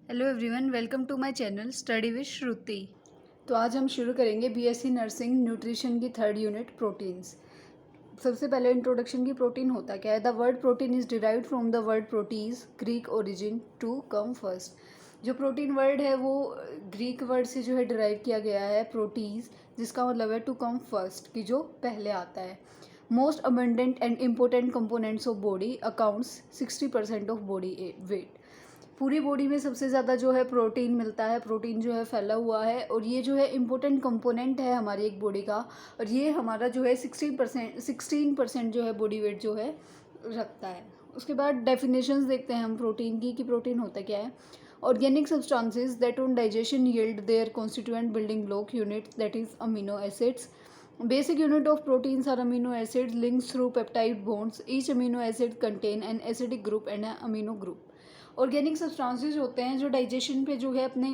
Hello everyone, welcome to my channel study with Shruti. तो आज हम शुरू करेंगे बीएससी नर्सिंग न्यूट्रिशन की थर्ड यूनिट प्रोटीन्स। सबसे पहले इंट्रोडक्शन की प्रोटीन होता क्या है। The word protein is derived from the word proteos, Greek origin, to come first. जो प्रोटीन वर्ड है वो ग्रीक वर्ड से जो है डिराइव किया गया है, प्रोटीज, जिसका मतलब है टू कम फर्स्ट, कि जो पहले आता है। Most abundant and important components of body accounts 60% of body weight. पूरी बॉडी में सबसे ज़्यादा जो है प्रोटीन मिलता है, प्रोटीन जो है फैला हुआ है, और ये जो है इम्पोर्टेंट कंपोनेंट है हमारी एक बॉडी का, और ये हमारा जो है 16% जो है बॉडी वेट जो है रखता है। उसके बाद डेफिनेशंस देखते हैं हम प्रोटीन की, कि प्रोटीन होता क्या है। Organic substances that on digestion yield their constituent building block unit, that is amino acids. Basic unit of proteins are amino acids linked through peptide bonds. Each amino acid contain an acidic group and an amino group. Organic substances होते हैं जो digestion पे जो है अपने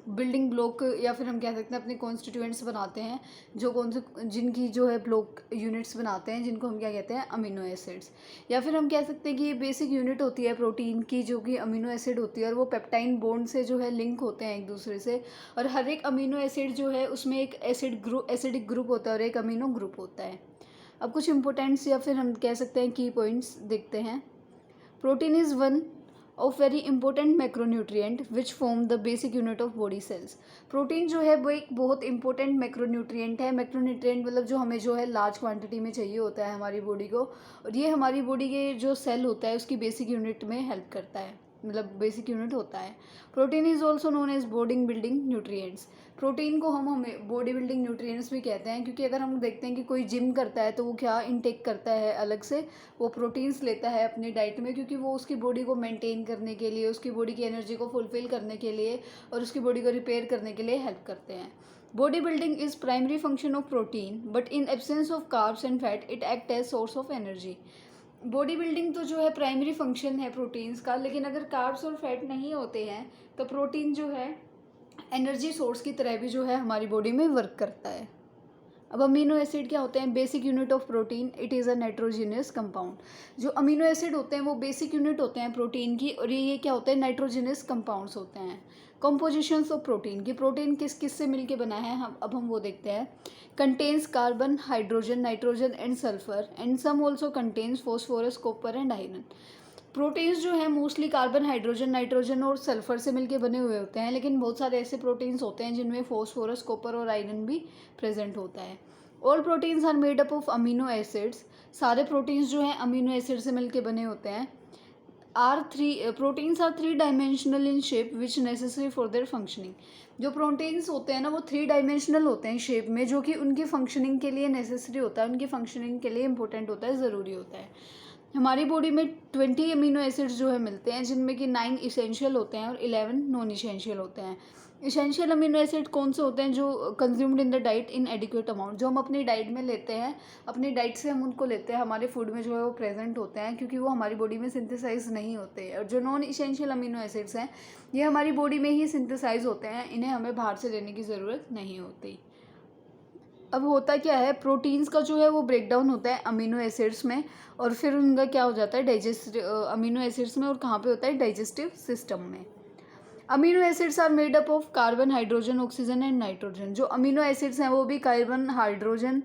building block, या फिर हम कह सकते हैं अपने कॉन्स्टिट्यूएंट्स बनाते हैं, जो कौन से जिनकी जो है ब्लॉक यूनिट्स बनाते हैं, जिनको हम क्या कहते हैं, अमीनो एसिड्स। या फिर हम कह सकते हैं कि ये बेसिक यूनिट होती है प्रोटीन की, जो कि अमीनो एसिड होती है, और वो पेप्टाइन बॉन्ड से जो है लिंक होते हैं एक दूसरे से। और हर एक अमीनो एसिड जो है उसमें एक एसिडिक ग्रुप होता है और एक अमीनो ग्रुप होता है। अब कुछ इंपॉर्टेंट्स या फिर हम कह सकते हैं की पॉइंट्स देखते हैं। Protein is one of very important macronutrient which form the basic unit of body cells. Protein जो है वो एक बहुत इंपॉर्टेंट मैक्रोन्यूट्रिएंट है। मैक्रोन्यूट्रिएंट मतलब जो हमें जो है लार्ज क्वांटिटी में चाहिए होता है हमारी बॉडी को, और ये हमारी बॉडी के जो सेल होता है उसकी बेसिक यूनिट में हेल्प करता है, मतलब बेसिक यूनिट होता है। Protein is also known as body building nutrients. Protein को हमें बॉडी बिल्डिंग न्यूट्रिएंट्स भी कहते हैं, क्योंकि अगर हम देखते हैं कि कोई जिम करता है तो वो क्या इनटेक करता है अलग से, वो प्रोटीन्स लेता है अपनी डाइट में, क्योंकि वो उसकी बॉडी को मेंटेन करने के लिए, उसकी बॉडी की एनर्जी को फुलफिल करने के लिए और उसकी बॉडी को रिपेयर करने के लिए हेल्प करते हैं। Body building is primary function of protein, but in absence of carbs and fat it act as source of energy. Body building तो जो है प्राइमरी फंक्शन है प्रोटीन्स का, लेकिन अगर कार्ब्स और फैट नहीं होते हैं तो प्रोटीन जो है एनर्जी सोर्स की तरह भी जो है हमारी बॉडी में वर्क करता है। अब अमीनो एसिड क्या होते हैं। Basic unit of protein, it is a nitrogenous compound. जो अमीनो एसिड होते हैं वो बेसिक यूनिट होते हैं प्रोटीन की, और ये क्या होते हैं, नाइट्रोजिनस कंपाउंड्स होते हैं। कंपोजिशंस ऑफ प्रोटीन, की प्रोटीन किस किस से मिलके बना है, हम वो देखते हैं। Contains carbon, hydrogen, nitrogen and sulphur, and some also contains phosphorus, copper and iron. Proteins जो है मोस्टली कार्बन, हाइड्रोजन, नाइट्रोजन और सल्फर से मिलके बने हुए होते हैं, लेकिन बहुत सारे ऐसे प्रोटीन्स होते हैं जिनमें फॉस्फोरस, कॉपर और आयरन भी प्रेजेंट होता है। All proteins are made up of amino acids. सारे प्रोटीन्स जो हैं अमीनो एसिड से मिलके बने होते हैं। Proteins are three dimensional in shape which necessary for their functioning. जो प्रोटीन्स होते हैं ना वो थ्री डायमेंशनल होते हैं शेप में, जो कि उनकी फंक्शनिंग के लिए नेसेसरी होता है, उनकी फंक्शनिंग के लिए इंपॉर्टेंट होता है, ज़रूरी होता है। हमारी बॉडी में 20 अमीनो एसिड्स जो है मिलते हैं, जिनमें कि 9 इसेंशियल होते हैं और 11 नॉन इसेंशियल होते हैं। इसेंशियल अमीनो एसिड कौन से होते हैं, जो consumed in the diet in adequate amount, जो हम अपनी डाइट में लेते हैं, अपनी डाइट से हम उनको लेते हैं, हमारे फूड में जो है वो प्रेजेंट होते हैं, क्योंकि वो हमारी बॉडी में सिंथेसाइज नहीं होते। और जो नॉन इसेंशियल अमीनो एसिड्स हैं ये हमारी बॉडी में ही सिंथेसाइज होते हैं, इन्हें हमें बाहर से लेने की ज़रूरत नहीं होती। अब होता क्या है, प्रोटीन्स का जो है वो ब्रेकडाउन होता है अमीनो एसिड्स में, और फिर उनका क्या हो जाता है अमीनो एसिड्स में, और कहाँ पे होता है, डाइजेस्टिव सिस्टम में। Amino acids are made up of carbon, hydrogen, oxygen and nitrogen. जो अमीनो एसिड्स हैं वो भी कार्बन, हाइड्रोजन,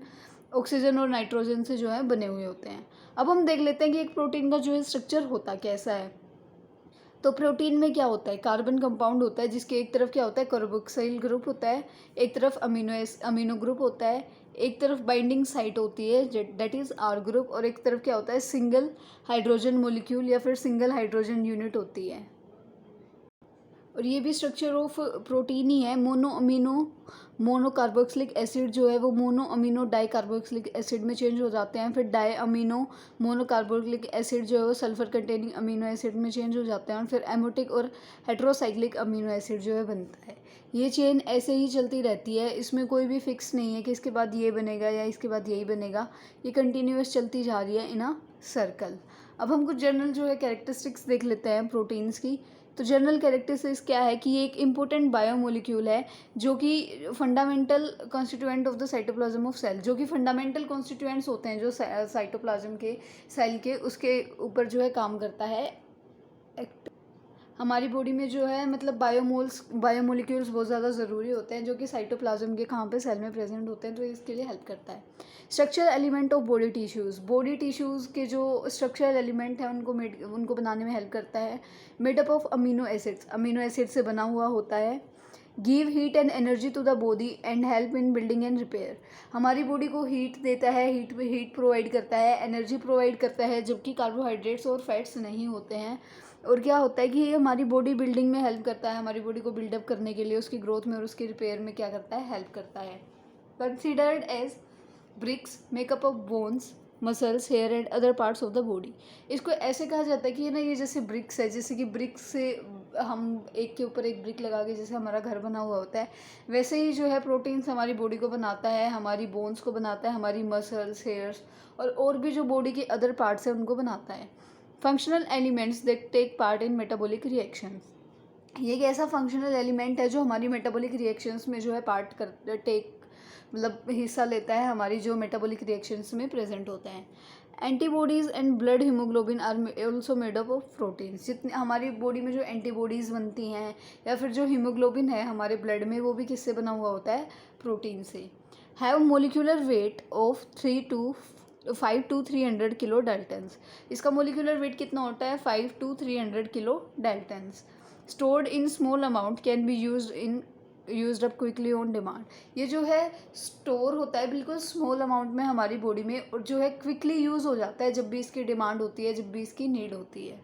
ऑक्सीजन और नाइट्रोजन से जो है बने हुए होते हैं। अब हम देख लेते हैं कि एक प्रोटीन का जो है स्ट्रक्चर होता कैसा है। तो प्रोटीन में क्या होता है, कार्बन कंपाउंड होता है, जिसके एक तरफ क्या होता है, कार्बोक्सिल ग्रुप होता है, एक तरफ अमीनो ग्रुप होता है, एक तरफ बाइंडिंग साइट होती है दैट इज़ आर ग्रुप, और एक तरफ क्या होता है, सिंगल हाइड्रोजन मोलिक्यूल या फिर सिंगल हाइड्रोजन यूनिट होती है। और ये भी स्ट्रक्चर ऑफ प्रोटीन ही है। मोनो कार्बोक्सिलिक एसिड जो है वो mono amino di carboxylic acid में चेंज हो जाते हैं। फिर di amino mono carboxylic acid जो है वो सल्फर कंटेनिंग अमीनो एसिड में चेंज हो जाते हैं, और फिर एमोटिक और हेट्रोसाइक्लिक अमीनो एसिड जो है बनता है। ये चेन ऐसे ही चलती रहती है, इसमें कोई भी फिक्स नहीं है कि इसके बाद ये बनेगा या इसके बाद यही बनेगा, ये कंटिन्यूस चलती जा रही है इन अ सर्कल। अब हम कुछ जनरल जो है कैरेक्टरिस्टिक्स देख लेते हैं प्रोटीन्स की। तो जनरल कैरेक्टरिस्टिक्स क्या है कि ये एक इम्पोर्टेंट बायोमोलिक्यूल है, जो कि fundamental constituent of the cytoplasm of cell, जो कि फंडामेंटल कॉन्स्टिट्यूएंट्स होते हैं जो साइटोप्लाज्म के सेल के, उसके ऊपर जो है काम करता है। हमारी बॉडी में जो है मतलब बायोमोलिक्यूल्स बहुत ज़्यादा ज़रूरी होते हैं, जो कि साइटोप्लाज्म के कहाँ पे सेल में प्रेजेंट होते हैं, तो इसके लिए हेल्प करता है। Structural element of body tissues के जो स्ट्रक्चरल एलिमेंट हैं उनको बनाने में हेल्प करता है। मेडअप ऑफ अमीनो एसिड से बना हुआ होता है। Give heat and energy to the body and help in building and repair. हमारी बॉडी को हीट देता है, हीट प्रोवाइड करता है, एनर्जी प्रोवाइड करता है, जबकि कार्बोहाइड्रेट्स और फैट्स नहीं होते हैं। और क्या होता है कि ये हमारी बॉडी बिल्डिंग में हेल्प करता है, हमारी बॉडी को बिल्डअप करने के लिए, उसकी ग्रोथ में और उसकी रिपेयर में क्या करता है, हेल्प करता है। Considered as bricks makeup of bones, muscles, hair and other parts of the body. इसको ऐसे कहा जाता है कि ना ये जैसे ब्रिक्स है, जैसे कि ब्रिक्स से हम एक के ऊपर एक ब्रिक लगा के जैसे हमारा घर बना हुआ होता है, वैसे ही जो है प्रोटीन्स हमारी बॉडी को बनाता है, हमारी बोन्स को बनाता है, हमारी मसल्स, हेयर्स और भी जो बॉडी के अदर पार्ट्स हैं उनको बनाता है। Functional elements that take part in metabolic reactions. ये एक ऐसा फंक्शनल एलिमेंट है जो हमारी मेटाबॉलिक रिएक्शंस में जो है मतलब हिस्सा लेता है, हमारी जो मेटाबॉलिक रिएक्शंस में प्रेजेंट होते हैं। Antibodies and blood haemoglobin are also made up of proteins. जितने हमारी बॉडी में जो एंटीबॉडीज़ बनती हैं या फिर जो हीमोग्लोबिन है हमारे ब्लड में, वो भी किससे बना हुआ होता है, प्रोटीन से। Have molecular weight of 5 to 300 kilo Dalton's. इसका मोलिकुलर वेट कितना होता है, 5 to 300 kilo Dalton's. Stored in small amount can be used up quickly on demand. ये जो है स्टोर होता है बिल्कुल स्मॉल अमाउंट में हमारी बॉडी में, और जो है क्विकली यूज़ हो जाता है जब भी इसकी डिमांड होती है, जब भी इसकी नीड होती है।